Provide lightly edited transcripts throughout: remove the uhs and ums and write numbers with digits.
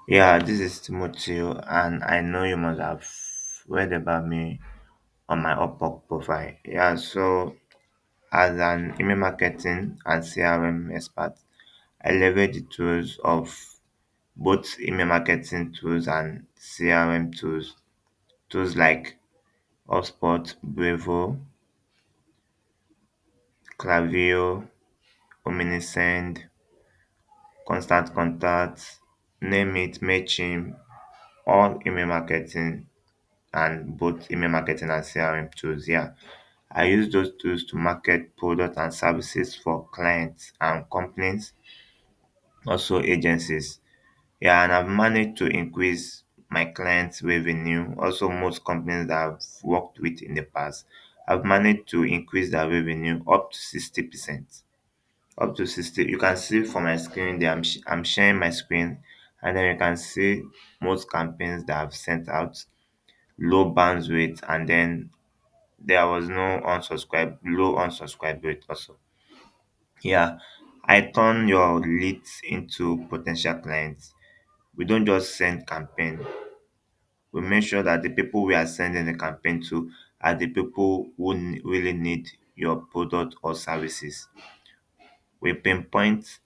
Yeah, this is Timothy, and I know you must have read about me on my Upwork profile. Yeah, so as an email marketing and CRM expert, I leverage the tools of both email marketing tools and CRM tools, tools like HubSpot, Brevo, Klaviyo, Omnisend, Constant Contact, name it, Mailchimp, all email marketing and both email marketing and CRM tools. Yeah, I use those tools to market products and services for clients and companies, also agencies. Yeah, and I've managed to increase my clients' revenue. Also, most companies that I've worked with in the past, I've managed to increase their revenue up to 60%. Up to 60. You can see from my screen there, I'm sharing my screen, and then you can see most campaigns that I've sent out, low bounce rate, and then there was no low unsubscribe rate also. Yeah, I turn your leads into potential clients. We don't just send campaign. We make sure that the people we are sending the campaign to are the people who really need your product or services. We pinpoint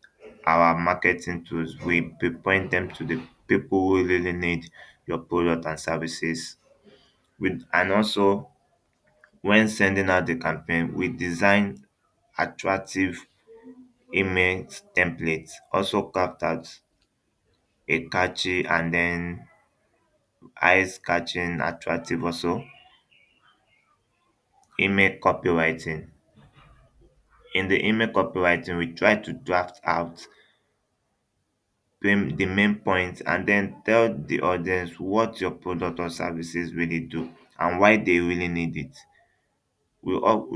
our marketing tools. We pinpoint them to the people who really need your product and services. And also when sending out the campaign, we design attractive email templates, also craft out a catchy and then eyes catching attractive also email copywriting. In the email copywriting, we try to draft out the main points and then tell the audience what your product or services really do and why they really need it. We all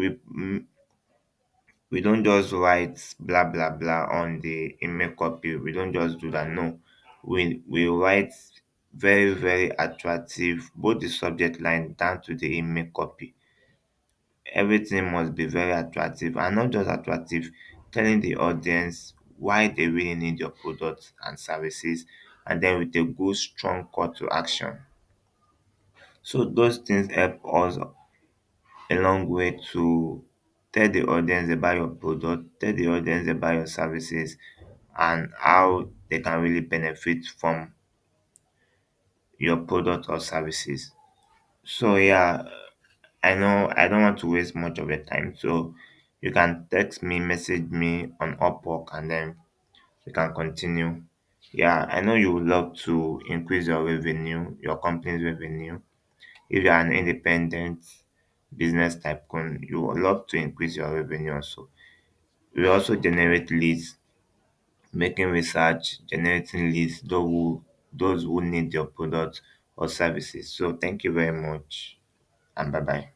we don't just write blah blah blah on the email copy. We don't just do that. No, we write very attractive both the subject line down to the email copy. Everything must be very attractive and not just attractive, telling the audience why they really need your products and services, and then with a good strong call to action. So those things help us a long way to tell the audience about your product, tell the audience about your services, and how they can really benefit from your product or services. So yeah, I know I don't want to waste much of your time, so you can text me, message me on Upwork, and then we can continue. Yeah, I know you would love to increase your revenue, your company's revenue. If you are an independent business tycoon, you would love to increase your revenue also. We also generate leads, making research, generating leads, those who need your product or services. So thank you very much and bye bye.